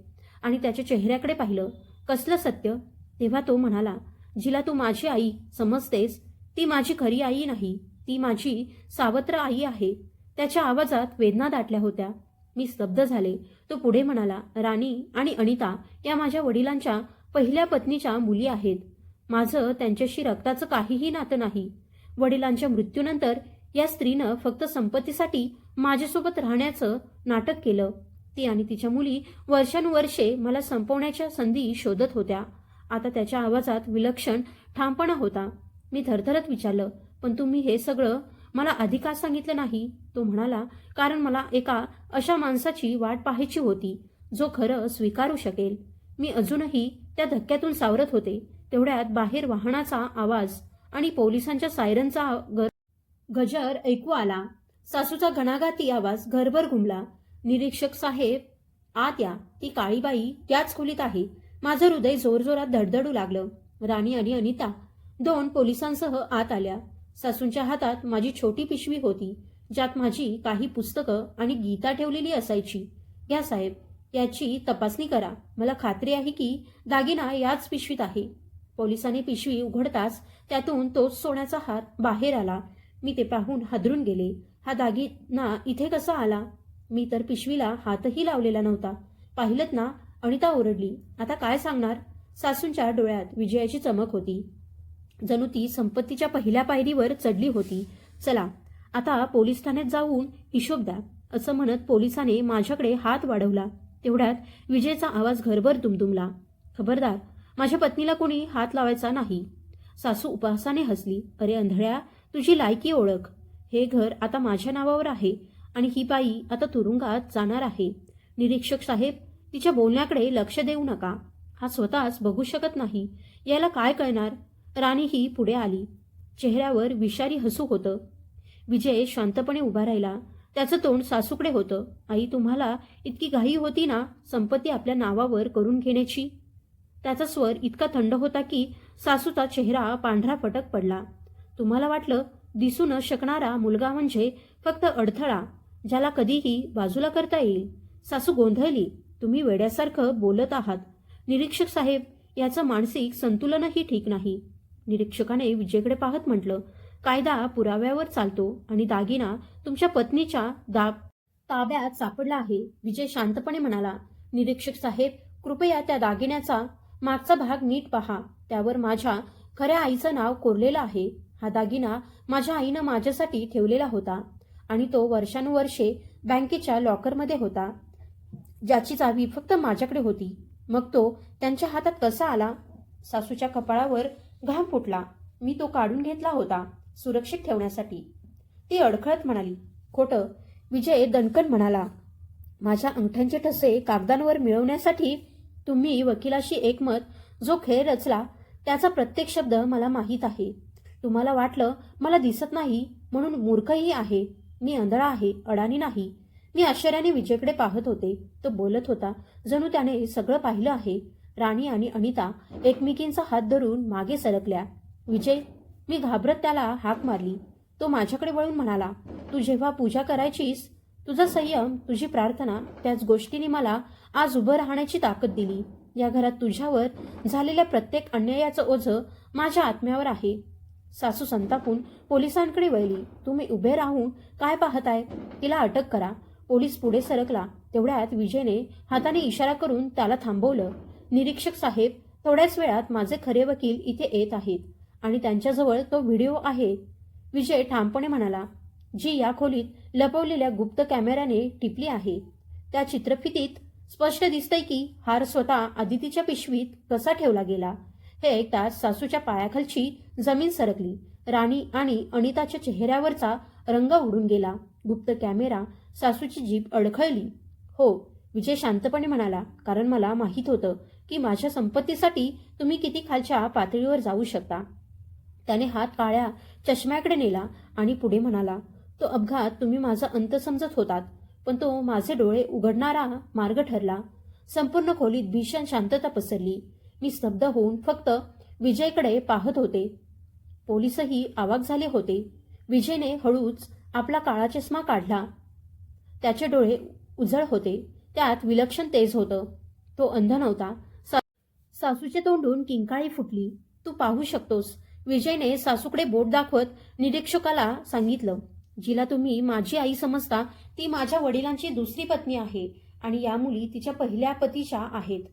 आणि त्याच्या चेहऱ्याकडे पाहिलं. "कसलं सत्य?" तेव्हा तो म्हणाला, "जिला तू माझी आई समजतेस, ती माझी खरी आई नाही. ती माझी सावत्र आई आहे." त्याच्या आवाजात वेदना दाटल्या होत्या. मी स्तब्ध झाले. तो पुढे म्हणाला, "राणी आणि अनिता या माझ्या वडिलांच्या पहिल्या पत्नीच्या मुली आहेत. माझं त्यांच्याशी रक्ताचं काहीही नातं नाही. वडिलांच्या मृत्यूनंतर या स्त्रीनं फक्त संपत्तीसाठी माझ्यासोबत राहण्याचं नाटक केलं. ती आणि तिच्या मुली वर्षानुवर्षे मला संपवण्याच्या संधी शोधत होत्या." आता त्याच्या आवाजात विलक्षण ठामपणा होता. मी थरथरत विचारलं, "पण तुम्ही हे सगळं मला आधी का सांगितलं नाही?" तो म्हणाला, "कारण मला एका अशा माणसाची वाट पाहायची होती, जो खरं स्वीकारू शकेल." मी अजूनही त्या धक्क्यातून सावरत होते. तेवढ्यात बाहेर वाहनाचा आवाज आणि पोलिसांच्या सायरनचा गजर ऐकू आला. सासूचा घणाघाती आवाज घरभर घुमला, "निरीक्षक साहेब, आत या. ती काळीबाई त्याच खोलीत आहे." माझं हृदय जोरजोरात धडधडू लागलं. राणी आणि अनिता 2 पोलिसांसह आत आल्या. सासूंच्या हातात माझी छोटी पिशवी होती, ज्यात माझी काही पुस्तकं आणि गीता ठेवलेली असायची. "घ्या साहेब, याची तपासणी करा. मला खात्री आहे की दागिना याच पिशवीत आहे." पोलिसांनी पिशवी उघडताच त्यातून तोच सोन्याचा हार बाहेर आला. मी ते पाहून हादरून गेले. "हा दागिना इथे कसा आला?" मी तर पिशवीला हातही लावलेला नव्हता. "पाहिलत ना?" अनिता ओरडली. "आता काय सांगणार?" सासूंच्या डोळ्यात विजयाची चमक होती. जणू ती संपत्तीच्या पहिल्या पायरीवर चढली होती. "चला, आता पोलीस ठाण्यात जाऊन हिशोब द्या." असं म्हणत पोलिसाने माझ्याकडे हात वाढवला. तेवढ्यात विजयचा आवाज घरभर दुमदुमला, "खबरदार, माझ्या पत्नीला कोणी हात लावायचा नाही." सासू उपहासाने हसली. "अरे अंधळ्या, तुझी लायकी ओळख. हे घर आता माझ्या नावावर आहे आणि ही बाई आता तुरुंगात जाणार आहे. निरीक्षक साहेब, तिच्या बोलण्याकडे लक्ष देऊ नका. हा स्वतःच बघू शकत नाही. याला काय कळणार?" राणीही पुढे आली. चेहऱ्यावर विषारी हसू होतं. विजय शांतपणे उभा राहिला. त्याचं तोंड सासूकडे होतं. "आई, तुम्हाला इतकी घाई होती ना संपत्ती आपल्या नावावर करून घेण्याची?" त्याचा स्वर इतका थंड होता की सासूचा चेहरा पांढरा फटक पडला. "तुम्हाला वाटलं दिसू न शकणारा मुलगा म्हणजे फक्त अडथळा, ज्याला कधीही बाजूला करता येईल." सासू गोंधळली. "तुम्ही वेड्यासारखं बोलत आहात. निरीक्षक साहेब, याचं मानसिक संतुलनही ठीक नाही." निरीक्षकाने विजयकडे पाहत म्हटलं, "कायदा पुराव्यावर चालतो आणि दागिना तुमच्या पत्नीच्या ताब्यात सापडला आहे." विजय शांतपणे म्हणाला, "निरीक्षक साहेब, कृपया त्या दागिन्याचा मागचा भाग नीट पहा. त्यावर माझ्या खऱ्या आईचं नाव कोरलेलं आहे. हा दागिना माझ्या आईनं माझ्यासाठी ठेवलेला होता आणि तो वर्षानुवर्षे बँकेच्या लॉकरमध्ये होता, ज्याची चावी फक्त माझ्याकडे होती. मग तो त्यांच्या हातात कसा आला?" सासूच्या कपाळावर घाम फुटला. "मी तो काढून घेतला होता, सुरक्षित ठेवण्यासाठी." ती अडखळत म्हणाली, "खोटं." विजय दणकन म्हणाला, "माझ्या अंगठ्यांचे ठसे कागदांवर मिळवण्यासाठी तुम्ही वकिलाशी एकमत जो खेळ रचला, त्याचा प्रत्येक शब्द मला माहीत आहे. तुम्हाला वाटलं मला दिसत नाही म्हणून मूर्खही आहे. मी आंधळा आहे, अडाणी नाही." मी आश्चर्याने विजयकडे पाहत होते. तो बोलत होता जणू त्याने सगळं पाहिलं आहे. राणी आणि अनिता एकमेकींचा हात धरून मागे सरकल्या. "विजय," मी घाबरत त्याला हाक मारली. तो माझ्याकडे वळून म्हणाला, "तू जेव्हा पूजा करायचीस, तुझा संयम, तुझी प्रार्थना, त्याच गोष्टीने मला आज उभं राहण्याची ताकद दिली. या घरात तुझ्यावर झालेल्या प्रत्येक अन्यायाचं ओझं माझ्या आत्म्यावर आहे." सासू संतापून पोलिसांकडे वळली. "तुम्ही उभे राहून काय पाहताय? तिला अटक करा." पोलीस पुढे सरकला. तेवढ्यात विजयने हाताने इशारा करून त्याला थांबवलं. "निरीक्षक साहेब, थोड्याच वेळात माझे खरे वकील इथे येत आहेत आणि त्यांच्याजवळ तो व्हिडिओ आहे." विजय ठामपणे म्हणाला, "जी या खोलीत लपवलेल्या गुप्त कॅमेऱ्याने टिपली आहे. त्या चित्रफितीत स्पष्ट दिसतंय की हार स्वतः अदितीच्या पिशवीत कसा ठेवला गेला." हे ऐकताच सासूच्या पायाखालची जमीन सरकली. राणी आणि अनिताच्या चेहऱ्यावरचा रंग उडून गेला. गुप्त कॅमेरा, सासूची जीभ अडखळली. "हो," विजय शांतपणे म्हणाला, "कारण मला माहीत होतं की माझ्या संपत्तीसाठी तुम्ही किती खालच्या पातळीवर जाऊ शकता." त्याने हात काळ्या चष्म्याकडे नेला आणि पुढे म्हणाला, "तो अपघात तुम्ही माझा अंत समजत होतात, पण तो माझे डोळे उघडणारा मार्ग ठरला." संपूर्ण खोलीत भीषण शांतता पसरली. मी स्तब्ध होऊन फक्त विजयकडे पाहत होते. पोलीसही अवाक झाले होते. विजयने हळूच आपला काळा चष्मा काढला. त्याचे डोळे उजळ होते. त्यात विलक्षण तेज होतं. तो अंध नव्हता. सासूच्या तोंडून किंकाळी फुटली. तू पाहू शकतोस. विजयने सासूकडे बोट दाखवत निरीक्षकाला सांगितलं. जिला तुम्ही माझी आई समजता ती माझ्या वडिलांची दुसरी पत्नी आहे आणि या मुली तिच्या पहिल्या पतीच्या आहेत.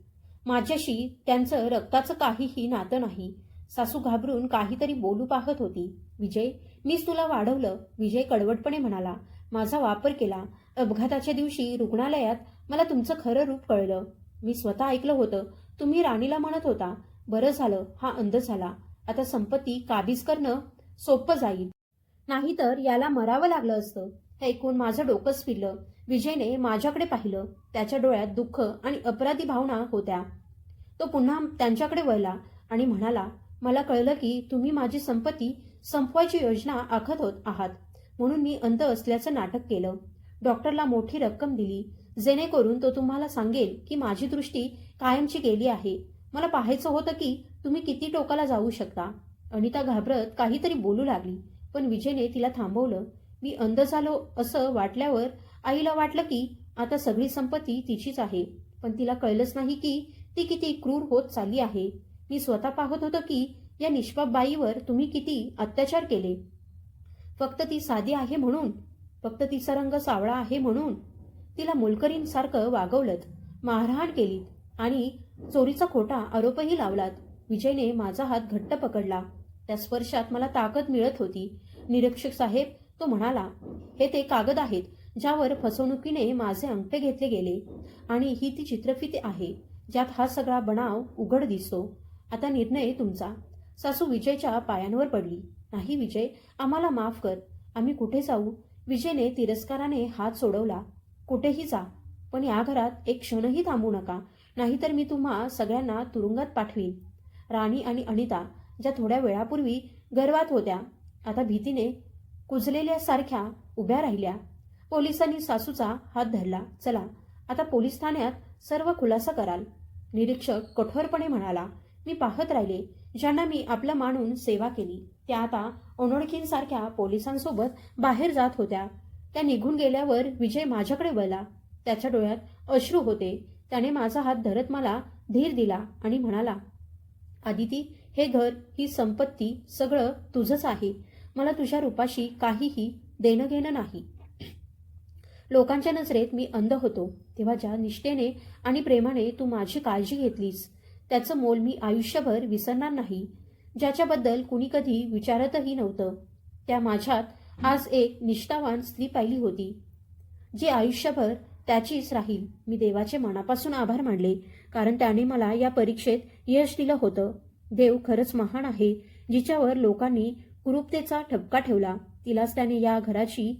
माझ्याशी त्यांचं रक्ताचं काहीही नातं नाही. सासू घाबरून काहीतरी बोलू पाहत होती. विजय, मीच तुला वाढवलं. विजय कडवटपणे म्हणाला. माझा वापर केला. अपघाताच्या दिवशी रुग्णालयात मला तुमचं खरं रूप कळलं. मी स्वतः ऐकलं होतं. तुम्ही राणीला म्हणत होता. बरं झालं हा अंध झाला. आता संपत्ती काबीज करणं सोपं जाईल. नाहीतर याला मरावं लागलं असतं. हे ऐकून माझं डोकंच फिरलं. विजयने माझ्याकडे पाहिलं. त्याच्या डोळ्यात दुःख आणि अपराधी भावना होत्या. तो पुन्हा त्यांच्याकडे वळला आणि म्हणाला, मला कळलं की तुम्ही माझी संपत्ती संपवायची योजना आखत आहात. म्हणून मी अंध असल्याचं नाटक केलं. डॉक्टरला मोठी रक्कम दिली जेणेकरून तो तुम्हाला सांगेल की माझी दृष्टी कायमची गेली आहे. मला पाहायचं होतं की तुम्ही किती टोकाला जाऊ शकता. अनिता घाबरत काहीतरी बोलू लागली, पण विजयने तिला थांबवलं. मी अंध झालो असं वाटल्यावर आईला वाटलं की आता सगळी संपत्ती तिचीच आहे. पण तिला कळलंच नाही की ती किती क्रूर होत चालली आहे. मी स्वतः पाहत होतो की या निष्पाप बाईवर तुम्ही किती अत्याचार केले. फक्त ती साधी आहे म्हणून, फक्त तिचा रंग सावळा आहे म्हणून तिला मोलकरींसारखं वागवलत, मारहाण केली आणि चोरीचा खोटा आरोपही लावलात. विजयने माझा हात घट्ट पकडला. त्या स्पर्शात मला ताकद मिळत होती. निरीक्षक साहेब, तो म्हणाला, हे ते कागद आहेत ज्यावर फसवणुकीने माझे अंगठे घेतले गेले आणि ही ती चित्रफित आहे ज्यात हा सगळा बनाव उघड दिसतो. आता निर्णय तुमचा. सासू विजयच्या पायांवर पडली. नाही विजय, आम्हाला माफ कर. आम्ही कुठे जाऊ? विजयने तिरस्काराने हात सोडवला. कुठेही जा, पण या घरात एक क्षणही थांबू नका, नाहीतर मी तुम्हा सगळ्यांना तुरुंगात पाठवीन. राणी आणि अनिता, ज्या थोड्या वेळापूर्वी गर्वात होत्या, आता भीतीने कुजलेल्यासारख्या उभ्या राहिल्या. पोलिसांनी सासूचा हात धरला. चला, आता पोलीस ठाण्यात सर्व खुलासा कराल. निरीक्षक कठोरपणे म्हणाला. मी पाहत राहिले. ज्यांना मी आपलं मानून सेवा केली त्या आता अनोळखींसारख्या पोलिसांसोबत बाहेर जात होत्या. त्या निघून गेल्यावर विजय माझ्याकडे वळला. त्याच्या डोळ्यात अश्रू होते. त्याने माझा हात धरत मला धीर दिला आणि म्हणाला, आदिती, हे घर, ही संपत्ती सगळं तुझंच आहे. मला तुझ्या रूपाशी काहीही देणं घेणं नाही. लोकांच्या नजरेत मी अंध होतो, तेव्हा ज्या निष्ठेने आणि प्रेमाने तू माझी काळजी घेतलीस त्याचं मोल मी आयुष्यभर विसरणार नाही. ज्याच्याबद्दल कुणी कधी विचारतही नव्हतं, त्या माझ्यात आज एक निष्ठावान स्त्री पाहिली होती, जी आयुष्यभर त्याचीच राहील. मी देवाचे मनापासून आभार मानले, कारण त्याने मला या परीक्षेत यश दिलं होतं. देव खरंच महान आहे. जिच्यावर लोकांनी कुरूपतेचा ठपका ठेवला, तिलाच त्याने या घराची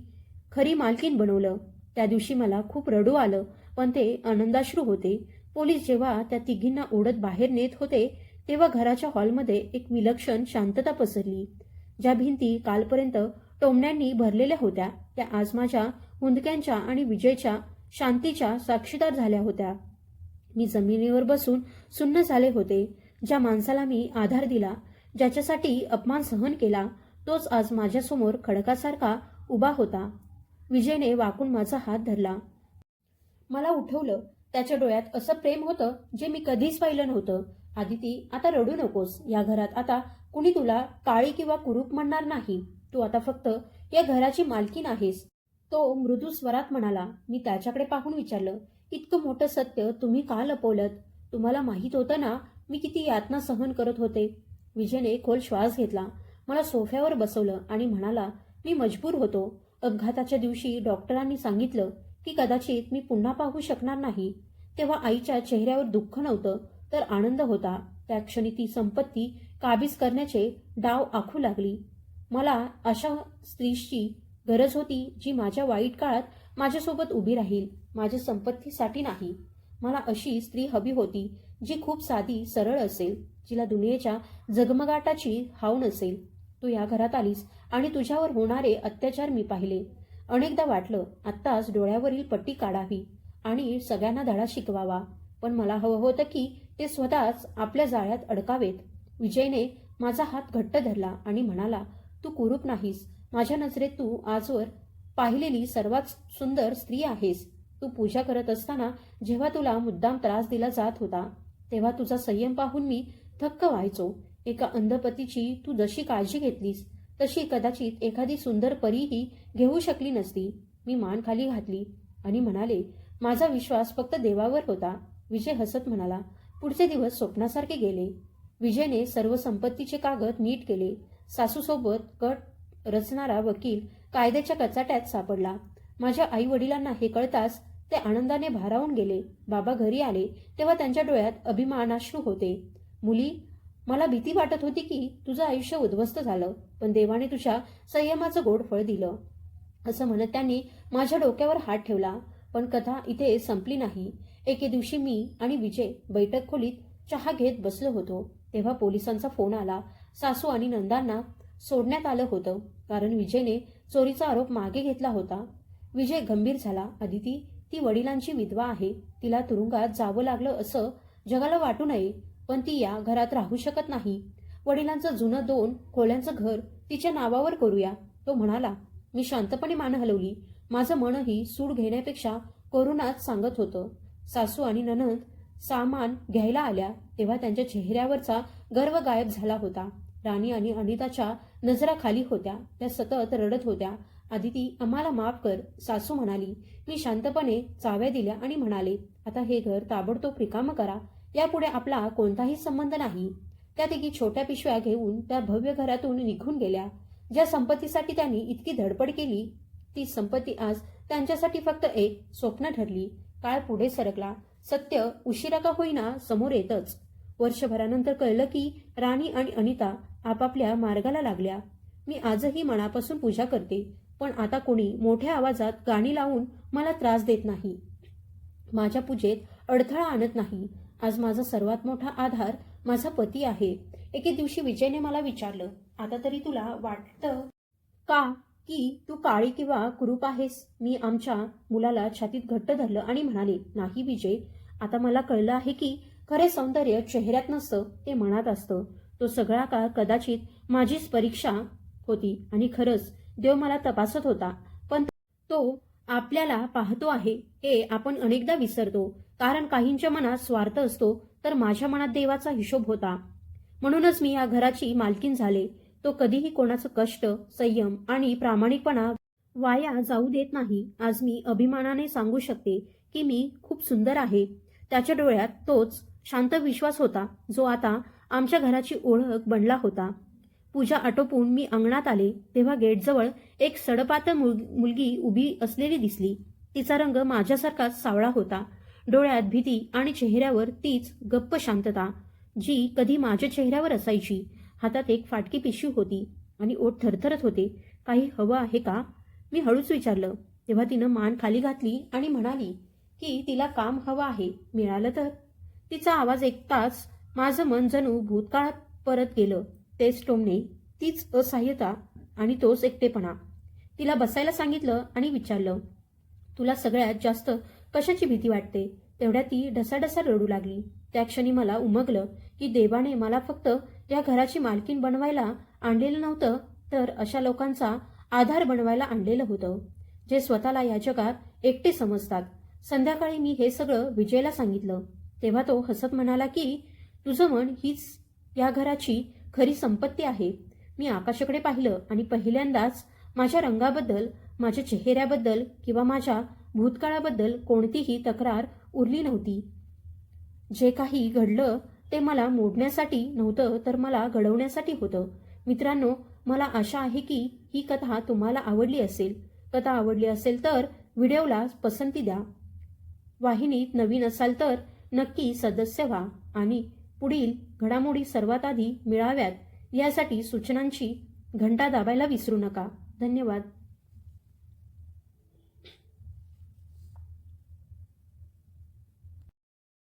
खरी मालकीण बनवलं. त्या दिवशी मला खूप रडू आलं, पण ते आनंदाश्रू होते. पोलीस जेव्हा त्या तिघींना ओढत बाहेर नेत होते तेव्हा घराच्या हॉलमध्ये एक विलक्षण शांतता पसरली. ज्या भिंती कालपर्यंत टोमण्यांनी भरलेल्या होत्या त्या आज माझ्या हुंदक्यांच्या आणि विजयच्या शांतीच्या साक्षीदार झाल्या होत्या. मी जमिनीवर बसून सुन्न झाले होते. ज्या माणसाला मी आधार दिला, ज्याच्यासाठी अपमान सहन केला, तोच आज माझ्यासमोर खडकासारखा उभा होता. विजयने वाकून माझा हात धरला. मला उठवलं. त्याच्या डोळ्यात असं प्रेम होतं जे मी कधीच पाहिलं नव्हतं. आदिती, आता रडू नकोस. या घरात आता कुणी तुला काळी किंवा कुरूप म्हणणार नाही. तू आता फक्त या घराची मालकीण आहेस. तो मृदू स्वरात म्हणाला. मी त्याच्याकडे पाहून विचारलं, इतकं मोठं सत्य तुम्ही का लपवलंत? तुम्हाला माहीत होतं ना मी किती यातना सहन करत होते. विजयने खोल श्वास घेतला. मला सोफ्यावर बसवलं आणि म्हणाला, मी मजबूर होतो. अपघाताच्या दिवशी डॉक्टरांनी सांगितलं की कदाचित मी पुन्हा पाहू शकणार नाही. तेव्हा आईच्या चेहऱ्यावर दुःख नव्हतं तर आनंद होता. त्या क्षणी ती संपत्ती काबीज करण्याचे डाव आखू लागली. मला अशा स्त्रीची गरज होती जी माझ्या वाईट काळात माझ्यासोबत उभी राहील, माझ्या संपत्तीसाठी नाही. मला अशी स्त्री हवी होती जी खूप साधी सरळ असेल, जिला दुनियेच्या जगमगाटाची हाव नसेल. तू या घरात आलीस आणि तुझ्यावर होणारे अत्याचार मी पाहिले. अनेकदा वाटलं आत्ताच डोळ्यावरील पट्टी काढावी आणि सगळ्यांना धडा शिकवावा. पण मला हवं होतं की ते स्वतःच आपल्या जाळ्यात अडकावेत. विजयने माझा हात घट्ट धरला आणि म्हणाला, तू कुरूप नाहीस. माझ्या नजरेत तू आजवर पाहिलेली सर्वात सुंदर स्त्री आहेस. तू पूजा करत असताना जेव्हा तुला मुद्दाम त्रास दिला जात होता तेव्हा तुझा संयम पाहून मी थक्क व्हायचो. एका अंधपतीची तू जशी काळजी घेतलीस तशी कदाचित एखादी सुंदर परीही घेऊ शकली नसती. मी मान खाली घातली आणि म्हणाले, माझा विश्वास फक्त देवावर होता. विजय हसत म्हणाला, पुढचे दिवस स्वप्नासारखे गेले. विजयने सर्व संपत्तीचे कागद नीट केले. सासूसोबत कट रचणारा वकील कायद्याच्या कचाट्यात सापडला. माझ्या आई वडिलांना हे कळताच ते आनंदाने भारावून गेले. बाबा घरी आले तेव्हा त्यांच्या डोळ्यात अभिमानाश्रू होते. मुली, मला भीती वाटत होती की तुझं आयुष्य उद्ध्वस्त झालं, पण देवाने तुझ्या संयमाचं गोड फळ दिलं, असं म्हणत त्यांनी माझ्या डोक्यावर हात ठेवला. पण कथा इथे संपली नाही. एके दिवशी मी आणि विजय बैठक खोलीत चहा घेत बसलो होतो तेव्हा पोलिसांचा फोन आला. सासू आणि नंदांना सोडण्यात आलं होतं कारण विजयने चोरीचा आरोप मागे घेतला होता. विजय गंभीर झाला. अदिती, ती वडिलांची विधवा आहे. तिला तुरुंगात जावं लागलं असं जगाला वाटू नये, पण ती या घरात राहू शकत नाही. वडिलांचं जुनं 2 खोल्यांचं घर तिच्या नावावर करूया, तो म्हणाला. मी शांतपणे मान हलवली. माझं मनही सूड घेण्यापेक्षा करुणाच सांगत होतं. सासू आणि नणंद सामान घ्यायला आल्या तेव्हा त्यांच्या चेहऱ्यावरचा गर्व गायब झाला होता. राणी आणि अनिताच्या नजरा खाली होत्या. त्या सतत रडत होत्या. अदिती, आम्हाला माफ कर, सासू म्हणाली. मी शांतपणे चाव्या दिल्या आणि म्हणाले, आता हे घर ताबडतोब रिकामं करा. यापुढे आपला कोणताही संबंध नाही. त्या तिघी छोट्या पिशव्या घेऊन त्या भव्य घरातून निघून गेल्या. ज्या संपत्तीसाठी त्यांनी इतकी धडपड केली ती संपत्ती आज त्यांच्यासाठी फक्त एक स्वप्न ठरली. काळ पुढे सरकला. सत्य उशिरा का होईना समोर येतच. वर्षभरानंतर कळलं की राणी आणि अनिता आपापल्या मार्गाला लागल्या. मी आजही मनापासून पूजा करते, पण आता कोणी मोठ्या आवाजात गाणी लावून मला त्रास देत नाही, माझ्या पूजेत अडथळा आणत नाही. आज माझा सर्वात मोठा आधार माझा पती आहे. एके दिवशी विजयने मला विचारलं, आता तरी तुला वाटतं का की तू काळी किंवा कुरूप आहेस? मी आमच्या मुलाला छातीत घट्ट धरलं आणि म्हणाले, नाही विजय, आता मला कळलं आहे की खरे सौंदर्य चेहऱ्यात नसतं, ते मनात असतं. तो सगळा काळ कदाचित माझीच परीक्षा होती आणि खरंच देव मला तपासत होता. पण तो आपल्याला पाहतो आहे हे आपण अनेकदा विसरतो, कारण काहींच्या मनात स्वार्थ असतो, तर माझ्या मनात देवाचा हिशोब होता. म्हणूनच मी या घराची मालकीण झाले. तो कधीही कोणाचं कष्ट, संयम आणि प्रामाणिकपणा वाया जाऊ देत नाही. आज मी अभिमानाने सांगू शकते की मी खूप सुंदर आहे. त्याच्या डोळ्यात तोच शांत विश्वास होता जो आता आमच्या घराची ओळख बनला होता. पूजा आटोपून मी अंगणात आले तेव्हा गेटजवळ एक सडपातळ मुलगी उभी असलेली दिसली. तिचा रंग माझ्यासारखाच सावळा होता. डोळ्यात भीती आणि चेहऱ्यावर तीच गप्प शांतता जी कधी माझ्या चेहऱ्यावर असायची. हातात एक फाटकी पिशवी होती आणि ओठ थरथरत होते. काही हवं आहे का? मी हळूच विचारलं. तेव्हा तिनं मान खाली घातली आणि म्हणाली की तिला काम हवं आहे. मिळालं तर? तिचा आवाज ऐकताच माझं मन जणू भूतकाळात परत गेलं. तेच टोमणे, तीच असहाय्यता आणि तोच एकटेपणा. तिला बसायला सांगितलं आणि विचारलं, तुला सगळ्यात जास्त कशाची भीती वाटते? तेवढ्या ती ढसाढसा रडू लागली. त्या क्षणी मला उमगलं की देवाने मला फक्त या घराची मालकीण बनवायला आणलेलं नव्हतं, तर अशा लोकांचा आधार बनवायला आणलेलं होतं जे स्वतःला या जगात एकटे समजतात. संध्याकाळी मी हे सगळं विजयला सांगितलं तेव्हा तो हसत म्हणाला की तुझं मन हीच या घराची खरी संपत्ती आहे. मी आकाशाकडे पाहिलं आणि पहिल्यांदाच माझ्या रंगाबद्दल, माझ्या चेहऱ्याबद्दल किंवा माझ्या भूतकाळाबद्दल कोणतीही तक्रार उरली नव्हती. जे काही घडलं ते मला मोडण्यासाठी नव्हतं, तर मला घडवण्यासाठी होतं. मित्रांनो, मला आशा आहे की ही कथा तुम्हाला आवडली असेल. कथा आवडली असेल तर व्हिडिओला पसंती द्या. वाहिनीत नवीन असाल तर नक्की सदस्य व्हा आणि पुढील घडामोडी सर्वात आधी मिळाव्यात यासाठी सूचनांची घंटा दाबायला विसरू नका. धन्यवाद.